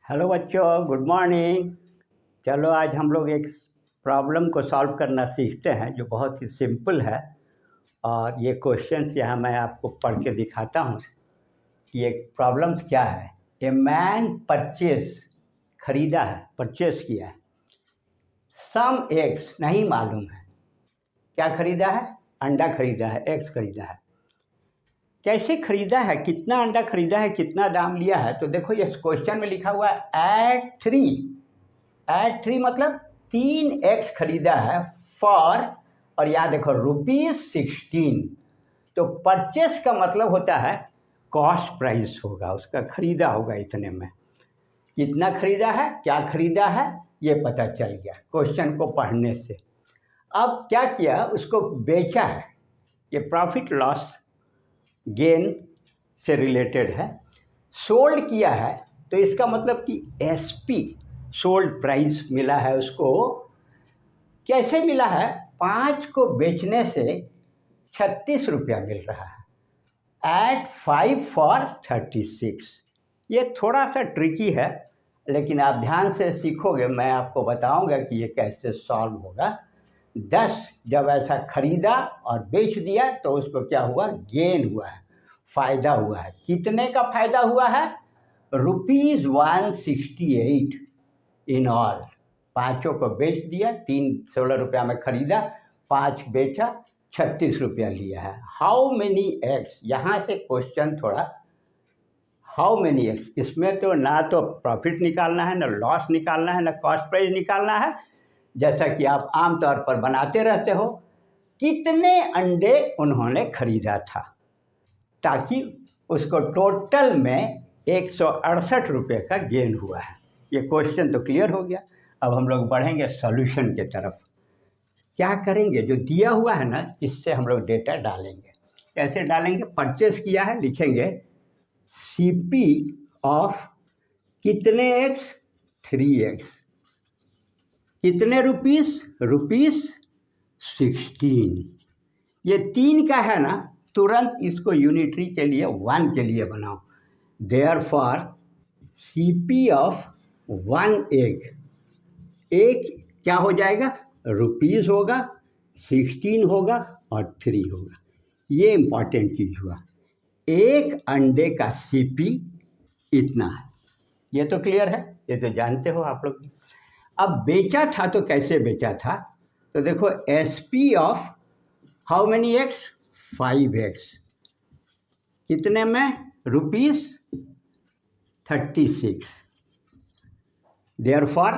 Hello बच्चों, good morning. चलो आज हम लोग एक प्रॉब्लम को सॉल्व करना सीखते हैं जो बहुत ही सिंपल है। और ये क्वेश्चंस यहाँ मैं आपको पढ़ के दिखाता हूँ कि एक प्रॉब्लम्स क्या है। ए मैन खरीदा है, परचेस किया है। सम एग्स नहीं मालूम है। क्या खरीदा है? अंडा खरीदा है, एग्स खरीदा है। कैसे खरीदा है, कितना अंडा खरीदा है, कितना दाम लिया है? तो देखो ये क्वेश्चन में लिखा हुआ है एट थ्री मतलब 3x खरीदा है फॉर, और यहाँ देखो ₹16। तो परचेस का मतलब होता है कॉस्ट प्राइस होगा, उसका खरीदा होगा इतने में। कितना खरीदा है, क्या खरीदा है, ये पता चल गया क्वेश्चन को पढ़ने से। अब क्या किया, उसको बेचा है। ये प्रॉफिट लॉस गेन से रिलेटेड है। सोल्ड किया है तो इसका मतलब कि एसपी सोल्ड प्राइस मिला है उसको। कैसे मिला है? 5 को बेचने से 36 रुपया मिल रहा है एट 5 फॉर 36। ये थोड़ा सा ट्रिकी है, लेकिन आप ध्यान से सीखोगे, मैं आपको बताऊंगा कि ये कैसे सॉल्व होगा। 10 जब ऐसा खरीदा और बेच दिया तो उसको क्या हुआ? गेन हुआ है, फ़ायदा हुआ है। कितने का फ़ायदा हुआ है? ₹168 इन ऑल। 5 को बेच दिया, 16 रुपया में खरीदा, 5 बेचा, 36 रुपया लिया है। हाउ मेनी एक्स, यहाँ से क्वेश्चन थोड़ा हाउ मेनी एक्स, इसमें तो ना तो प्रॉफिट निकालना है, ना लॉस निकालना है, ना कॉस्ट प्राइस निकालना है, जैसा कि आप आमतौर पर बनाते रहते हो। कितने अंडे उन्होंने खरीदा था, ताकि उसको टोटल में 168 रुपये का गेन हुआ है। ये क्वेश्चन तो क्लियर हो गया। अब हम लोग बढ़ेंगे सॉल्यूशन के तरफ। क्या करेंगे, जो दिया हुआ है ना, इससे हम लोग डेटा डालेंगे। कैसे डालेंगे? परचेस किया है, लिखेंगे सीपी ऑफ कितने एक्स? 3x। कितने रुपीस? ₹16। ये 3 का है ना, तुरंत इसको यूनिटरी के लिए 1 के लिए बनाओ। देयरफॉर सीपी ऑफ 1 एग, एक क्या हो जाएगा? रुपीस होगा, 16 होगा और 3 होगा। ये इंपॉर्टेंट चीज़ हुआ। एक अंडे का सीपी इतना है। ये तो क्लियर है, ये तो जानते हो आप लोग। अब बेचा था तो कैसे बेचा था? तो देखो SP of how many x? 5x। कितने में? ₹36। देयरफॉर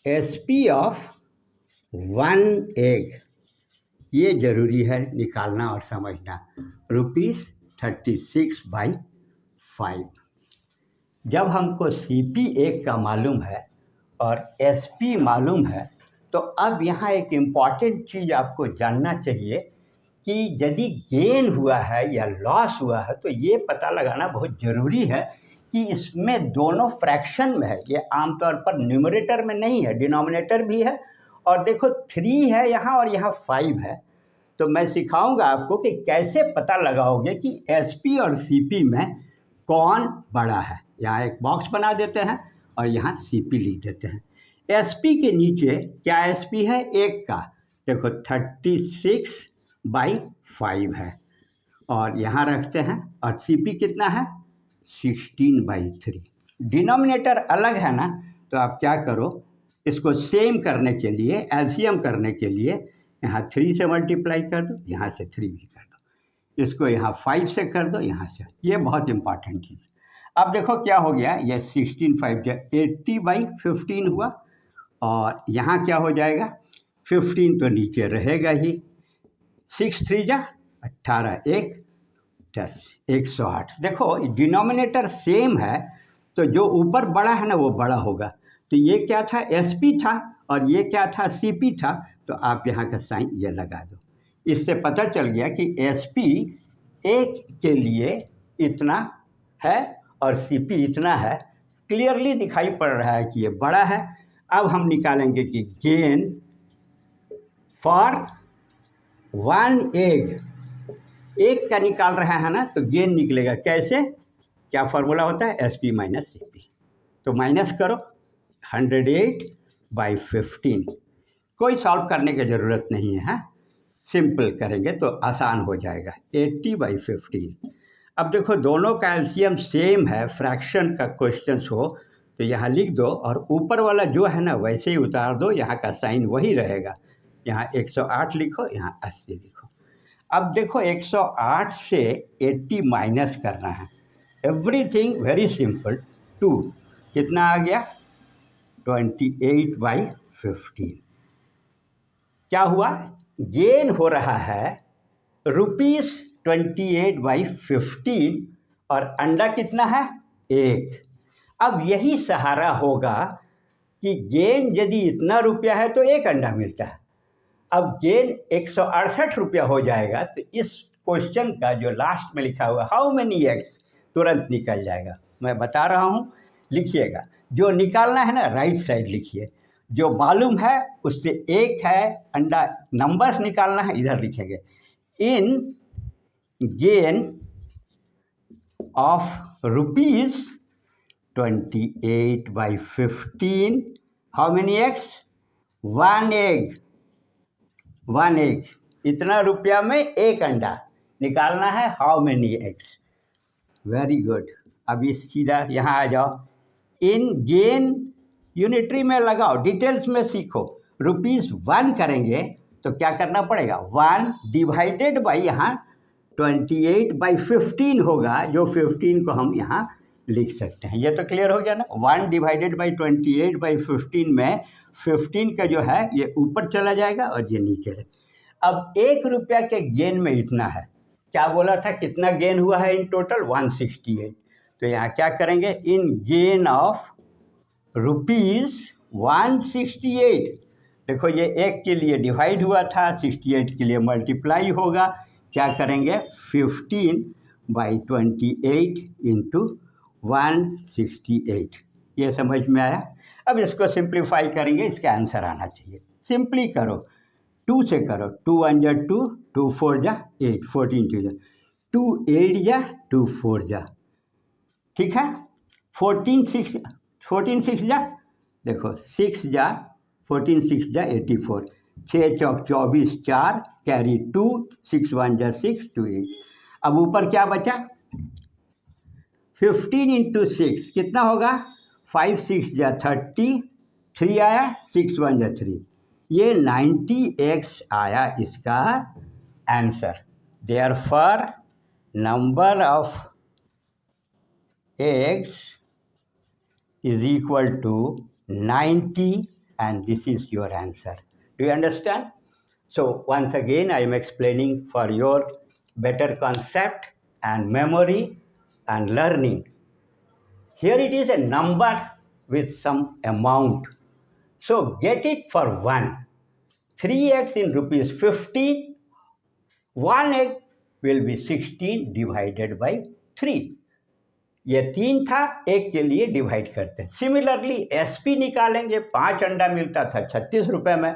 एसपी ऑफ 1 एग, ये जरूरी है निकालना और समझना। ₹36/5। जब हमको सीपी एक का मालूम है और एसपी मालूम है, तो अब यहाँ एक इम्पॉर्टेंट चीज़ आपको जानना चाहिए कि यदि गेन हुआ है या लॉस हुआ है, तो ये पता लगाना बहुत ज़रूरी है कि इसमें दोनों फ्रैक्शन में है। ये आमतौर पर न्यूमरेटर में नहीं है, डिनोमिनेटर भी है। और देखो 3 है यहाँ और यहाँ 5 है। तो मैं सिखाऊंगा आपको कि कैसे पता लगाओगे कि एसपी और सीपी में कौन बड़ा है। यहाँ एक बॉक्स बना देते हैं और यहाँ सीपी लिख देते हैं। एसपी के नीचे क्या एसपी है? एक का, देखो 36/5 है, और यहाँ रखते हैं। और सीपी कितना है? 16/3। डिनोमिनेटर अलग है ना, तो आप क्या करो, इसको सेम करने के लिए, एलसीएम करने के लिए यहाँ 3 से मल्टीप्लाई कर दो, यहाँ से 3 भी कर दो, इसको यहाँ 5 से कर दो, यहाँ से। ये बहुत इंपॉर्टेंट चीज़। अब देखो क्या हो गया, ये 16/5 80/15 हुआ। और यहाँ क्या हो जाएगा? 15 तो नीचे रहेगा ही। 6 3 जा 18, 1 10, 108। देखो डिनोमिनेटर सेम है, तो जो ऊपर बड़ा है ना वो बड़ा होगा। तो ये क्या था? एसपी था, और ये क्या था? सीपी था। तो आप यहाँ का साइन ये लगा दो। इससे पता चल गया कि एसपी एक के लिए इतना है और सीपी इतना है। क्लियरली दिखाई पड़ रहा है कि ये बड़ा है। अब हम निकालेंगे कि गेन फॉर 1 एग, एक का निकाल रहा है ना, तो गेन निकलेगा कैसे? क्या फॉर्मूला होता है? SP minus CP. तो माइनस करो 108/15। कोई सॉल्व करने की ज़रूरत नहीं है, सिंपल करेंगे तो आसान हो जाएगा। 80/15। अब देखो दोनों का एलसीएम सेम है, फ्रैक्शन का क्वेश्चन हो तो यहाँ लिख दो और ऊपर वाला जो है ना वैसे ही उतार दो, यहाँ का साइन वही रहेगा। यहाँ 108 लिखो, यहाँ 80 लिखो। अब देखो 108 से 80 माइनस करना है। Everything very simple. 2 कितना आ गया 28/15। क्या हुआ, गेन हो रहा है ₹28/15 और अंडा कितना है 1। अब यही सहारा होगा कि गेन यदि इतना रुपया है तो 1 अंडा मिलता है। अब गेन 168 रुपया हो जाएगा तो इस क्वेश्चन का जो लास्ट में लिखा हुआ हाउ मेनी एक्स तुरंत निकल जाएगा। मैं बता रहा हूँ, लिखिएगा। जो निकालना है ना राइट साइड लिखिए, जो मालूम है उससे 1 है अंडा, नंबर्स निकालना है इधर लिखेंगे। In gain of ₹28/15 how many x 1 egg. 1 egg, इतना रुपया में 1 अंडा निकालना है। How many x, very good. अब इस सीधा यहाँ आ जाओ, इन गेन यूनिटरी में लगाओ, डिटेल्स में सीखो। ₹1 करेंगे तो क्या करना पड़ेगा 1 डिवाइडेड बाई यहाँ 28/15 होगा, जो 15 को हम यहाँ लिख सकते हैं। ये तो क्लियर हो गया ना। 1 डिवाइडेड बाई 28/15 में 15 का जो है ये ऊपर चला जाएगा और ये नीचे रहे। अब 1 रुपया के गेन में इतना है, क्या बोला था कितना गेन हुआ है इन टोटल 168। तो यहाँ क्या करेंगे, इन गेन ऑफ ₹168। देखो ये 1 के लिए डिवाइड हुआ था, 68 के लिए मल्टीप्लाई होगा। क्या करेंगे 15/28 इंटू 168। ये समझ में आया। अब इसको सिंप्लीफाई करेंगे, इसका आंसर आना चाहिए। सिंपली करो, 2 से करो, 2 1 जा 2, 2 4 जा 8, 14 2 जा 2 8 जा 2 4 जा, ठीक है। 14 6 जा, देखो 6 जा 14 6 जा 84, 6 चौक 24, 4 कैरी 2, 6 1 जा 6, 2 8। अब ऊपर क्या बचा 15 इंटू 6 कितना होगा 5 6 जा 30, 3 आया, 6 1 जा 3, ये 90x आया इसका answer. Therefore number of eggs is equal to 90 and this is your answer. Do you understand? So once again I am explaining for your better concept and memory and learning. Here it is a number with some amount. So get it for 1. 3x in ₹50. 1 egg will be 16 divided by 3. ये 3 था, 1 के लिए divide करते हैं। Similarly SP निकालेंगे, 5 अंडा मिलता था 36 रुपये में,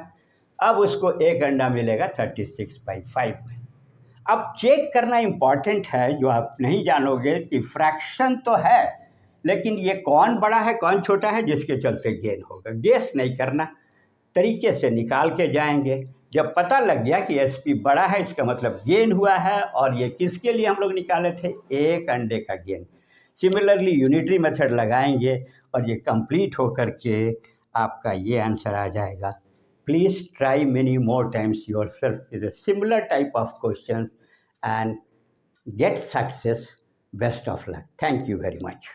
अब उसको 1 अंडा मिलेगा 36/5 में। अब चेक करना इम्पॉर्टेंट है, जो आप नहीं जानोगे कि फ्रैक्शन तो है लेकिन ये कौन बड़ा है कौन छोटा है जिसके चलते गेन होगा। गेस नहीं करना, तरीके से निकाल के जाएंगे। जब पता लग गया कि एसपी बड़ा है इसका मतलब गेन हुआ है, और ये किसके लिए हम लोग निकाले थे 1 अंडे का गेन। सिमिलरली यूनिटरी मेथड लगाएंगे और ये कंप्लीट हो करके आपका ये आंसर आ जाएगा। Please try many more times yourself with a similar type of questions and get success. Best of luck. Thank you very much.